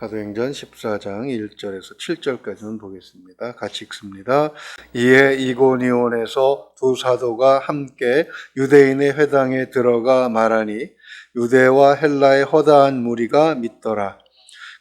사도행전 14장 1절에서 7절까지는 보겠습니다. 같이 읽습니다. 이에 이고니온에서 두 사도가 함께 유대인의 회당에 들어가 말하니 유대와 헬라의 허다한 무리가 믿더라.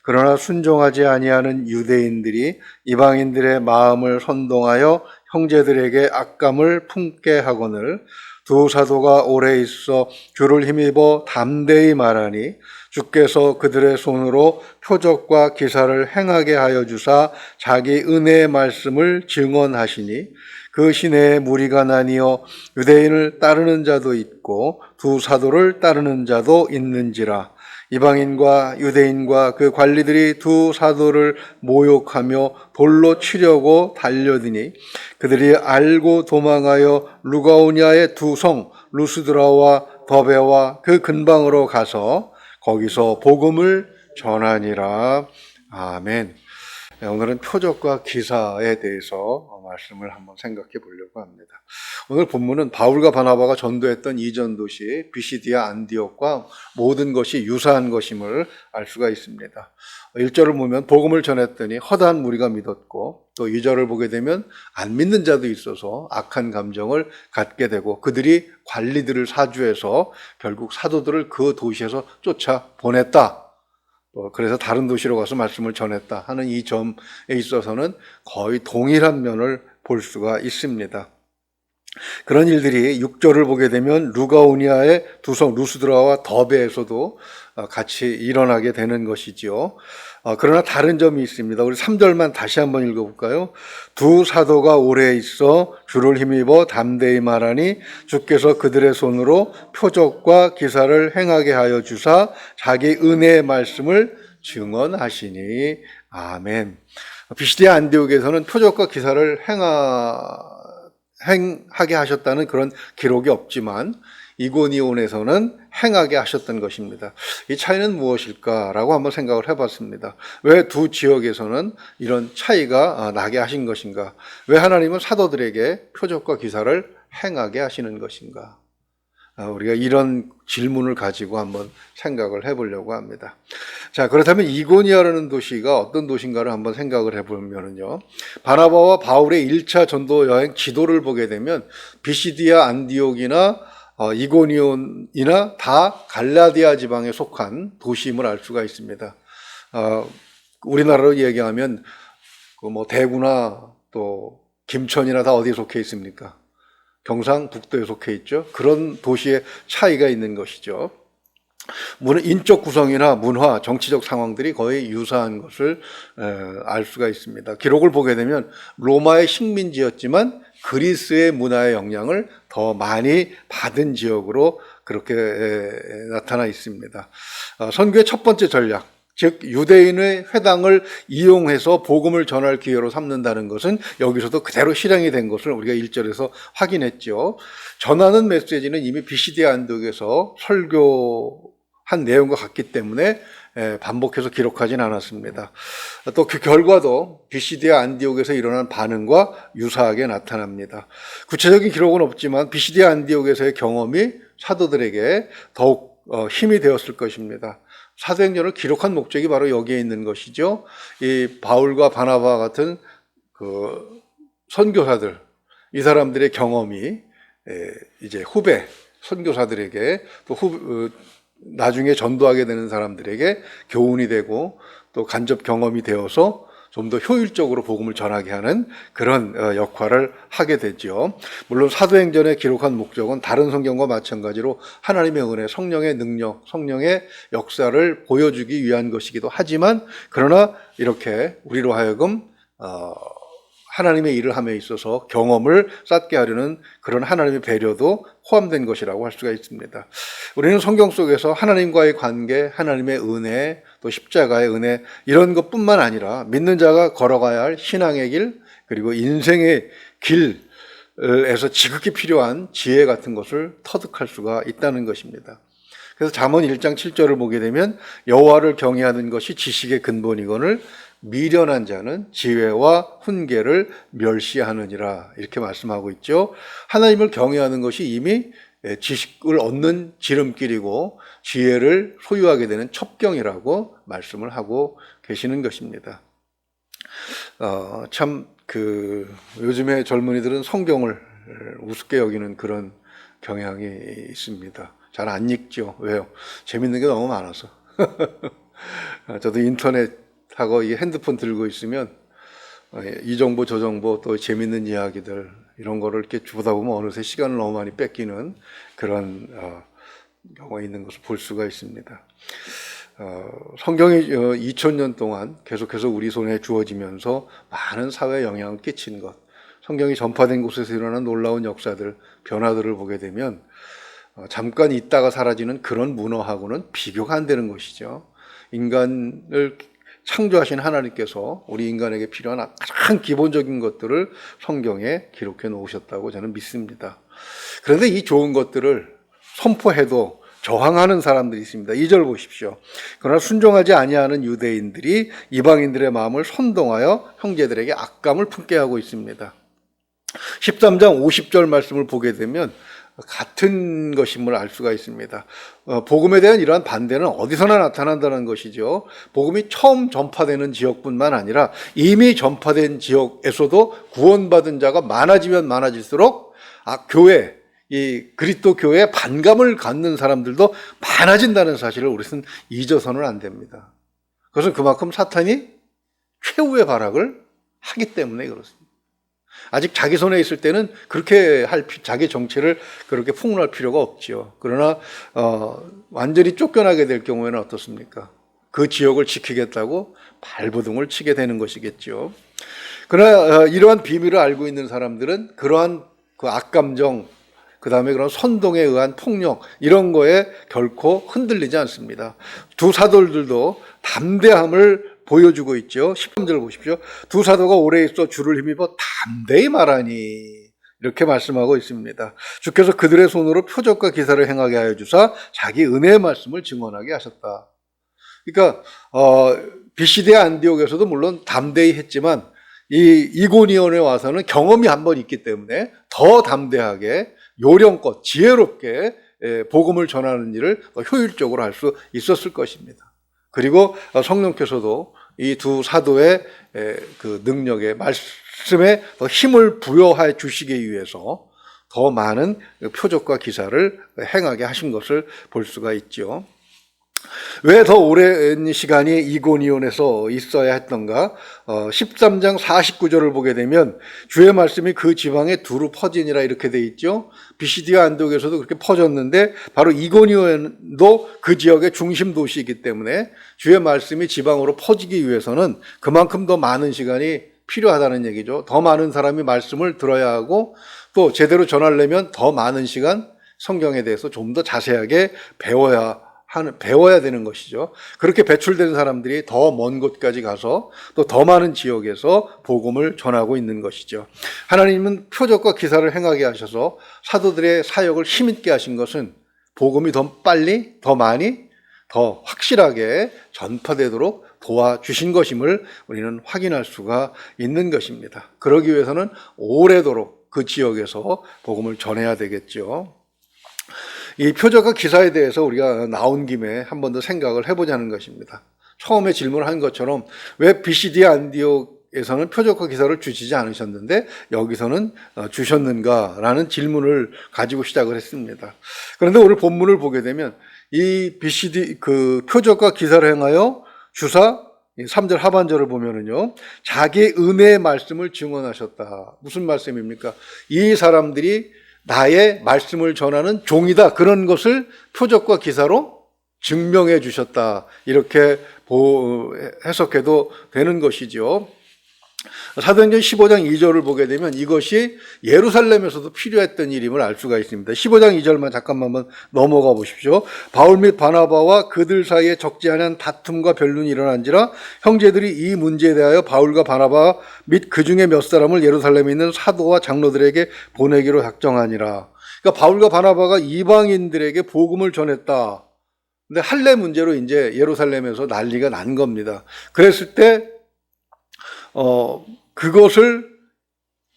그러나 순종하지 아니하는 유대인들이 이방인들의 마음을 선동하여 형제들에게 악감을 품게 하거늘 두 사도가 오래 있어 주를 힘입어 담대히 말하니 주께서 그들의 손으로 표적과 기사를 행하게 하여 주사 자기 은혜의 말씀을 증언하시니 그 시내에 무리가 나뉘어 유대인을 따르는 자도 있고 두 사도를 따르는 자도 있는지라. 이방인과 유대인과 그 관리들이 두 사도를 모욕하며 돌로 치려고 달려드니 그들이 알고 도망하여 루가오냐의 두 성 루스드라와 더베와 그 근방으로 가서 거기서 복음을 전하니라. 아멘. 오늘은 표적과 기사에 대해서 말씀을 한번 생각해 보려고 합니다. 오늘 본문은 바울과 바나바가 전도했던 이전 도시 비시디아 안디옥과 모든 것이 유사한 것임을 알 수가 있습니다. 1절을 보면 복음을 전했더니 허다한 무리가 믿었고, 또 2절을 보게 되면 안 믿는 자도 있어서 악한 감정을 갖게 되고 그들이 관리들을 사주해서 결국 사도들을 그 도시에서 쫓아 보냈다. 그래서 다른 도시로 가서 말씀을 전했다 하는 이 점에 있어서는 거의 동일한 면을 볼 수가 있습니다. 그런 일들이 6절을 보게 되면 루가오니아의 두 성 루스드라와 더베에서도 같이 일어나게 되는 것이지요. 그러나 다른 점이 있습니다. 우리 3절만 다시 한번 읽어볼까요? 두 사도가 오래 있어 주를 힘입어 담대히 말하니 주께서 그들의 손으로 표적과 기사를 행하게 하여 주사 자기 은혜의 말씀을 증언하시니. 아멘. 비시디아 안디옥에서는 표적과 기사를 행하게 하셨다는 그런 기록이 없지만 이고니온에서는 행하게 하셨던 것입니다. 이 차이는 무엇일까라고 한번 생각을 해봤습니다. 왜 두 지역에서는 이런 차이가 나게 하신 것인가? 왜 하나님은 사도들에게 표적과 기사를 행하게 하시는 것인가? 우리가 이런 질문을 가지고 한번 생각을 해보려고 합니다. 자, 그렇다면 이고니아라는 도시가 어떤 도시인가를 한번 생각을 해보면요. 바나바와 바울의 1차 전도 여행 지도를 보게 되면 비시디아 안디옥이나 이고니온이나 다 갈라디아 지방에 속한 도시임을 알 수가 있습니다. 우리나라로 얘기하면 대구나 또 김천이나 다 어디에 속해 있습니까? 경상북도에 속해 있죠. 그런 도시의 차이가 있는 것이죠. 인적 구성이나 문화, 정치적 상황들이 거의 유사한 것을 알 수가 있습니다. 기록을 보게 되면 로마의 식민지였지만 그리스의 문화의 영향을 더 많이 받은 지역으로 그렇게 나타나 있습니다. 선교의 첫 번째 전략, 즉 유대인의 회당을 이용해서 복음을 전할 기회로 삼는다는 것은 여기서도 그대로 실행이 된 것을 우리가 1절에서 확인했죠. 전하는 메시지는 이미 비시디아 안디옥에서 설교한 내용과 같기 때문에 반복해서 기록하진 않았습니다. 또 그 결과도 비시디아 안디옥에서 일어난 반응과 유사하게 나타납니다. 구체적인 기록은 없지만 비시디아 안디옥에서의 경험이 사도들에게 더욱 힘이 되었을 것입니다. 사도행전을 기록한 목적이 바로 여기에 있는 것이죠. 이 바울과 바나바 같은 그 선교사들, 이 사람들의 경험이 이제 후배 선교사들에게 또 나중에 전도하게 되는 사람들에게 교훈이 되고 또 간접 경험이 되어서 좀 더 효율적으로 복음을 전하게 하는 그런 역할을 하게 되죠. 물론 사도행전에 기록한 목적은 다른 성경과 마찬가지로 하나님의 은혜, 성령의 능력, 성령의 역사를 보여주기 위한 것이기도 하지만 그러나 이렇게 우리로 하여금 하나님의 일을 함에 있어서 경험을 쌓게 하려는 그런 하나님의 배려도 포함된 것이라고 할 수가 있습니다. 우리는 성경 속에서 하나님과의 관계, 하나님의 은혜, 또 십자가의 은혜 이런 것뿐만 아니라 믿는 자가 걸어가야 할 신앙의 길 그리고 인생의 길에서 지극히 필요한 지혜 같은 것을 터득할 수가 있다는 것입니다. 그래서 잠언 1장 7절을 보게 되면 여호와를 경외하는 것이 지식의 근본이거늘 미련한 자는 지혜와 훈계를 멸시하느니라 이렇게 말씀하고 있죠. 하나님을 경외하는 것이 이미 지식을 얻는 지름길이고 지혜를 소유하게 되는 첩경이라고 말씀을 하고 계시는 것입니다. 요즘에 젊은이들은 성경을 우습게 여기는 그런 경향이 있습니다. 잘 안 읽죠. 왜요? 재밌는 게 너무 많아서. 저도 인터넷하고 이 핸드폰 들고 있으면 이 정보 저 정보 또 재밌는 이야기들 이런 거를 이렇게 보다 보면 어느새 시간을 너무 많이 뺏기는 그런 경우가 있는 것을 볼 수가 있습니다. 성경이 2000년 동안 계속해서 우리 손에 주어지면서 많은 사회에 영향을 끼친 것, 성경이 전파된 곳에서 일어난 놀라운 역사들, 변화들을 보게 되면 잠깐 있다가 사라지는 그런 문화하고는 비교가 안 되는 것이죠. 인간을 창조하신 하나님께서 우리 인간에게 필요한 가장 기본적인 것들을 성경에 기록해 놓으셨다고 저는 믿습니다. 그런데 이 좋은 것들을 선포해도 저항하는 사람들이 있습니다. 2절 보십시오. 그러나 순종하지 아니하는 유대인들이 이방인들의 마음을 선동하여 형제들에게 악감을 품게 하고 있습니다. 13장 50절 말씀을 보게 되면 같은 것임을 알 수가 있습니다. 복음에 대한 이러한 반대는 어디서나 나타난다는 것이죠. 복음이 처음 전파되는 지역뿐만 아니라 이미 전파된 지역에서도 구원받은 자가 많아지면 많아질수록 교회, 이 그리스도 교회에 반감을 갖는 사람들도 많아진다는 사실을 우리는 잊어서는 안 됩니다. 그것은 그만큼 사탄이 최후의 발악을 하기 때문에 그렇습니다. 아직 자기 손에 있을 때는 그렇게 자기 정체를 그렇게 폭로할 필요가 없죠. 그러나 완전히 쫓겨나게 될 경우에는 어떻습니까? 그 지역을 지키겠다고 발버둥을 치게 되는 것이겠죠. 그러나 이러한 비밀을 알고 있는 사람들은 그러한 그 악감정, 그 다음에 그런 선동에 의한 폭력 이런 거에 결코 흔들리지 않습니다. 두 사도들도 담대함을 보여주고 있죠. 13절 보십시오. 두 사도가 오래 있어 주를 힘입어 담대히 말하니 이렇게 말씀하고 있습니다. 주께서 그들의 손으로 표적과 기사를 행하게 하여 주사 자기 은혜의 말씀을 증언하게 하셨다. 그러니까 BCD 안디옥에서도 물론 담대히 했지만 이 이고니온에 와서는 경험이 한 번 있기 때문에 더 담대하게 요령껏 지혜롭게 복음을 전하는 일을 더 효율적으로 할 수 있었을 것입니다. 그리고 성령께서도 이 두 사도의 그 능력에 말씀에 더 힘을 부여해 주시기 위해서 더 많은 표적과 기사를 행하게 하신 것을 볼 수가 있죠. 왜 더 오랜 시간이 이고니온에서 있어야 했던가? 13장 49절을 보게 되면 주의 말씀이 그 지방에 두루 퍼지니라 이렇게 돼 있죠. 비시디아 안디옥에서도 그렇게 퍼졌는데 바로 이고니온도 그 지역의 중심 도시이기 때문에 주의 말씀이 지방으로 퍼지기 위해서는 그만큼 더 많은 시간이 필요하다는 얘기죠. 더 많은 사람이 말씀을 들어야 하고 또 제대로 전하려면 더 많은 시간 성경에 대해서 좀 더 자세하게 배워야 되는 것이죠. 그렇게 배출된 사람들이 더 먼 곳까지 가서 또 더 많은 지역에서 복음을 전하고 있는 것이죠. 하나님은 표적과 기사를 행하게 하셔서 사도들의 사역을 힘있게 하신 것은 복음이 더 빨리, 더 많이, 더 확실하게 전파되도록 도와주신 것임을 우리는 확인할 수가 있는 것입니다. 그러기 위해서는 오래도록 그 지역에서 복음을 전해야 되겠죠. 이 표적과 기사에 대해서 우리가 나온 김에 한 번 더 생각을 해보자는 것입니다. 처음에 질문한 것처럼 왜 BCD 안디옥에서는 표적과 기사를 주시지 않으셨는데 여기서는 주셨는가라는 질문을 가지고 시작을 했습니다. 그런데 오늘 본문을 보게 되면 이 BCD 그 표적과 기사를 행하여 주사 3절 하반절을 보면은요, 자기 은혜의 말씀을 증언하셨다. 무슨 말씀입니까? 이 사람들이 나의 말씀을 전하는 종이다. 그런 것을 표적과 기사로 증명해 주셨다. 이렇게 해석해도 되는 것이죠. 사도행전 15장 2절을 보게 되면 이것이 예루살렘에서도 필요했던 일임을 알 수가 있습니다. 15장 2절만 잠깐만 한번 넘어가 보십시오. 바울 및 바나바와 그들 사이에 적지 않은 다툼과 변론이 일어난지라 형제들이 이 문제에 대하여 바울과 바나바 및 그 중에 몇 사람을 예루살렘에 있는 사도와 장로들에게 보내기로 작정하니라. 그러니까 바울과 바나바가 이방인들에게 복음을 전했다. 근데 할례 문제로 이제 예루살렘에서 난리가 난 겁니다. 그랬을 때 그것을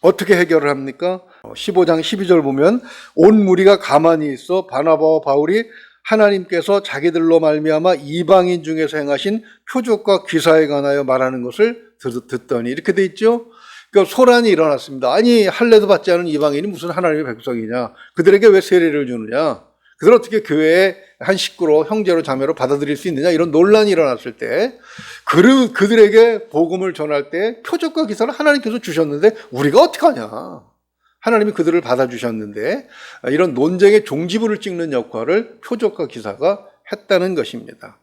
어떻게 해결을 합니까? 15장 12절 보면 온 무리가 가만히 있어 바나바와 바울이 하나님께서 자기들로 말미암아 이방인 중에서 행하신 표적과 기사에 관하여 말하는 것을 듣더니 이렇게 돼 있죠. 그러니까 소란이 일어났습니다. 아니 할례도 받지 않은 이방인이 무슨 하나님의 백성이냐, 그들에게 왜 세례를 주느냐, 그들 어떻게 교회의 한 식구로 형제로 자매로 받아들일 수 있느냐, 이런 논란이 일어났을 때 그들에게 복음을 전할 때 표적과 기사를 하나님께서 주셨는데 우리가 어떻게 하냐, 하나님이 그들을 받아주셨는데 이런 논쟁의 종지부를 찍는 역할을 표적과 기사가 했다는 것입니다.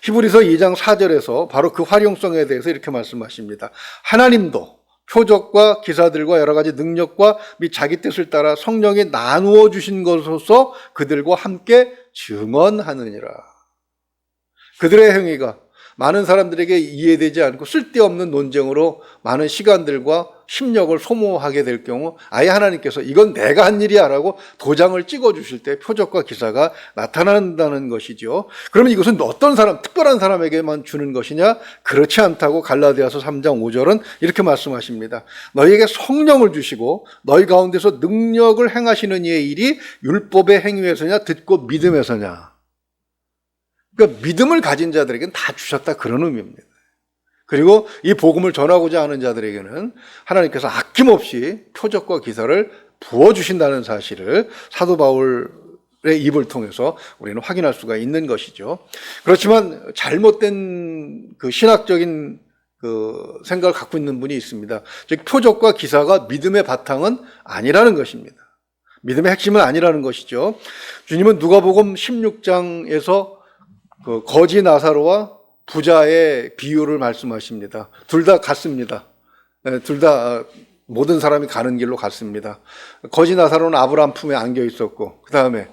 히브리서 2장 4절에서 바로 그 활용성에 대해서 이렇게 말씀하십니다. 하나님도 표적과 기사들과 여러 가지 능력과 및 자기 뜻을 따라 성령이 나누어 주신 것으로서 그들과 함께 증언하느니라. 그들의 행위가 많은 사람들에게 이해되지 않고 쓸데없는 논쟁으로 많은 시간들과 심력을 소모하게 될 경우 아예 하나님께서 이건 내가 한 일이야 라고 도장을 찍어주실 때 표적과 기사가 나타난다는 것이죠. 그러면 이것은 어떤 사람, 특별한 사람에게만 주는 것이냐? 그렇지 않다고 갈라디아서 3장 5절은 이렇게 말씀하십니다. 너희에게 성령을 주시고 너희 가운데서 능력을 행하시는 이의 일이 율법의 행위에서냐 듣고 믿음에서냐. 그러니까 믿음을 가진 자들에게는 다 주셨다, 그런 의미입니다. 그리고 이 복음을 전하고자 하는 자들에게는 하나님께서 아낌없이 표적과 기사를 부어주신다는 사실을 사도 바울의 입을 통해서 우리는 확인할 수가 있는 것이죠. 그렇지만 잘못된 그 신학적인 그 생각을 갖고 있는 분이 있습니다. 즉 표적과 기사가 믿음의 바탕은 아니라는 것입니다. 믿음의 핵심은 아니라는 것이죠. 주님은 누가복음 16장에서 그 거지 나사로와 부자의 비유를 말씀하십니다. 둘 다 같습니다. 둘 다 모든 사람이 가는 길로 갔습니다. 거지 나사로는 아브라함 품에 안겨 있었고, 그 다음에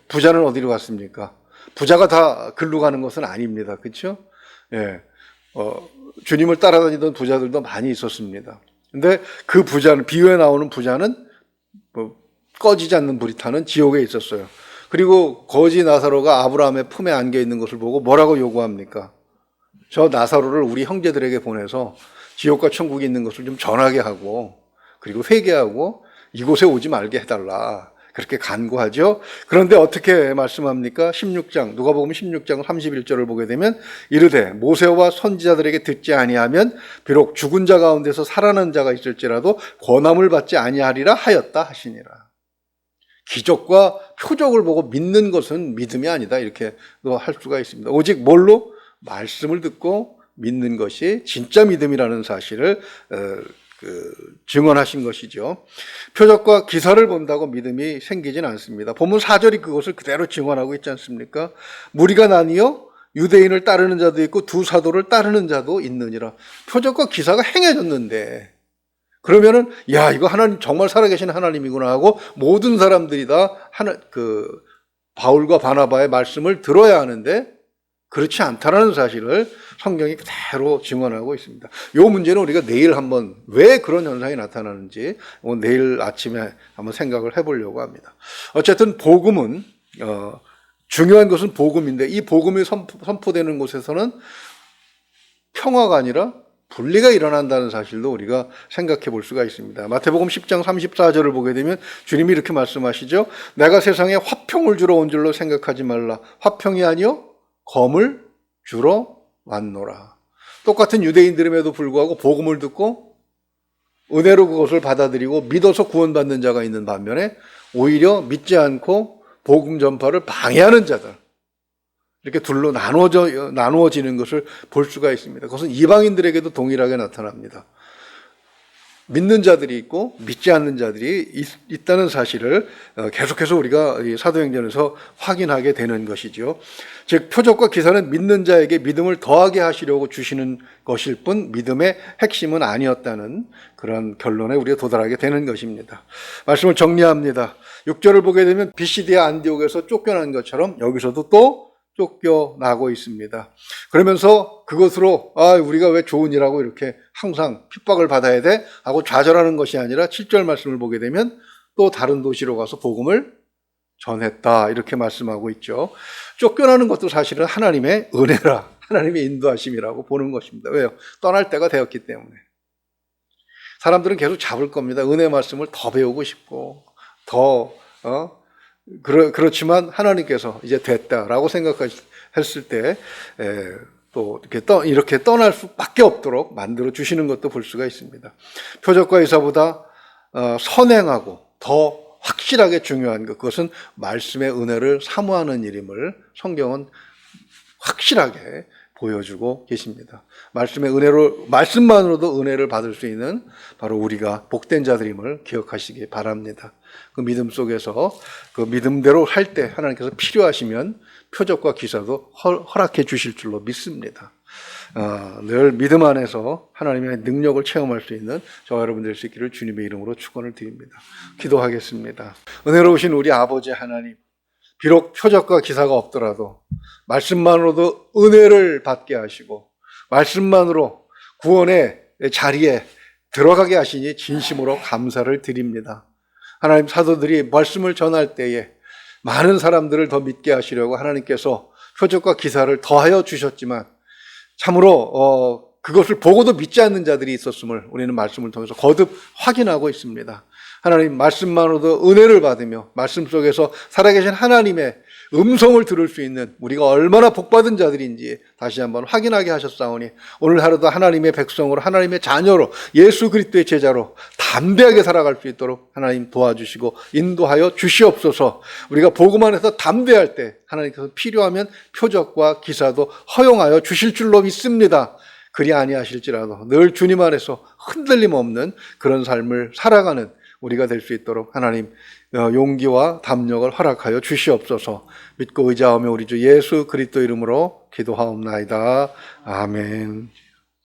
부자는 어디로 갔습니까? 부자가 다 글로 가는 것은 아닙니다. 그렇죠? 주님을 따라다니던 부자들도 많이 있었습니다. 근데 그 부자는, 비유에 나오는 부자는 꺼지지 않는 불이 타는 지옥에 있었어요. 그리고 거지 나사로가 아브라함의 품에 안겨 있는 것을 보고 뭐라고 요구합니까? 저 나사로를 우리 형제들에게 보내서 지옥과 천국이 있는 것을 좀 전하게 하고, 그리고 회개하고 이곳에 오지 말게 해달라, 그렇게 간구하죠. 그런데 어떻게 말씀합니까? 16장, 누가복음 16장 31절을 보게 되면 이르되 모세와 선지자들에게 듣지 아니하면 비록 죽은 자 가운데서 살아난 자가 있을지라도 권함을 받지 아니하리라 하였다 하시니라. 기적과 표적을 보고 믿는 것은 믿음이 아니다, 이렇게 할 수가 있습니다. 오직 뭘로? 말씀을 듣고 믿는 것이 진짜 믿음이라는 사실을 증언하신 것이죠. 표적과 기사를 본다고 믿음이 생기진 않습니다. 본문 4절이 그것을 그대로 증언하고 있지 않습니까? 무리가 나뉘어 유대인을 따르는 자도 있고 두 사도를 따르는 자도 있느니라. 표적과 기사가 행해졌는데 그러면은 야, 이거 하나님 정말 살아계신 하나님이구나 하고 모든 사람들이 다 바울과 바나바의 말씀을 들어야 하는데 그렇지 않다라는 사실을 성경이 그대로 증언하고 있습니다. 이 문제는 우리가 내일 한번 왜 그런 현상이 나타나는지 내일 아침에 한번 생각을 해보려고 합니다. 어쨌든 복음은 중요한 것은 복음인데 이 복음이 선포되는 곳에서는 평화가 아니라 분리가 일어난다는 사실도 우리가 생각해 볼 수가 있습니다. 마태복음 10장 34절을 보게 되면 주님이 이렇게 말씀하시죠. 내가 세상에 화평을 주러 온 줄로 생각하지 말라. 화평이 아니요 검을 주러 왔노라. 똑같은 유대인들임에도 불구하고 복음을 듣고 은혜로 그것을 받아들이고 믿어서 구원받는 자가 있는 반면에 오히려 믿지 않고 복음 전파를 방해하는 자들, 이렇게 둘로 나누어지는 것을 볼 수가 있습니다. 그것은 이방인들에게도 동일하게 나타납니다. 믿는 자들이 있고 믿지 않는 자들이 있다는 사실을 계속해서 우리가 사도행전에서 확인하게 되는 것이죠. 즉 표적과 기사는 믿는 자에게 믿음을 더하게 하시려고 주시는 것일 뿐 믿음의 핵심은 아니었다는 그런 결론에 우리가 도달하게 되는 것입니다. 말씀을 정리합니다. 6절을 보게 되면 비시디아 안디옥에서 쫓겨난 것처럼 여기서도 또 쫓겨나고 있습니다. 그러면서 그것으로 우리가 왜 좋은 일하고 이렇게 항상 핍박을 받아야 돼? 하고 좌절하는 것이 아니라 7절 말씀을 보게 되면 또 다른 도시로 가서 복음을 전했다, 이렇게 말씀하고 있죠. 쫓겨나는 것도 사실은 하나님의 은혜라, 하나님의 인도하심이라고 보는 것입니다. 왜요? 떠날 때가 되었기 때문에. 사람들은 계속 잡을 겁니다. 은혜 말씀을 더 배우고 싶고 더 그렇지만 하나님께서 이제 됐다라고 생각했을 때 또 이렇게 떠날 수밖에 없도록 만들어 주시는 것도 볼 수가 있습니다. 표적과 유사보다 선행하고 더 확실하게 중요한 것, 그것은 말씀의 은혜를 사모하는 일임을 성경은 확실하게 보여주고 계십니다. 말씀만으로도 은혜를 받을 수 있는 바로 우리가 복된 자들임을 기억하시기 바랍니다. 그 믿음 속에서 그 믿음대로 할 때 하나님께서 필요하시면 표적과 기사도 허락해 주실 줄로 믿습니다. 늘 믿음 안에서 하나님의 능력을 체험할 수 있는 저와 여러분 될 수 있기를 주님의 이름으로 축원을 드립니다. 기도하겠습니다. 은혜로우신 우리 아버지 하나님, 비록 표적과 기사가 없더라도 말씀만으로도 은혜를 받게 하시고 말씀만으로 구원의 자리에 들어가게 하시니 진심으로 감사를 드립니다. 하나님, 사도들이 말씀을 전할 때에 많은 사람들을 더 믿게 하시려고 하나님께서 표적과 기사를 더하여 주셨지만 참으로 그것을 보고도 믿지 않는 자들이 있었음을 우리는 말씀을 통해서 거듭 확인하고 있습니다. 하나님, 말씀만으로도 은혜를 받으며 말씀 속에서 살아계신 하나님의 음성을 들을 수 있는 우리가 얼마나 복받은 자들인지 다시 한번 확인하게 하셨사오니 오늘 하루도 하나님의 백성으로, 하나님의 자녀로, 예수 그리스도의 제자로 담대하게 살아갈 수 있도록 하나님 도와주시고 인도하여 주시옵소서. 우리가 복음 안에서 담대할 때 하나님께서 필요하면 표적과 기사도 허용하여 주실 줄로 믿습니다. 그리 아니하실지라도 늘 주님 안에서 흔들림 없는 그런 삶을 살아가는 우리가 될 수 있도록 하나님 용기와 담력을 허락하여 주시옵소서. 믿고 의지하며 우리 주 예수 그리스도 이름으로 기도하옵나이다. 아멘.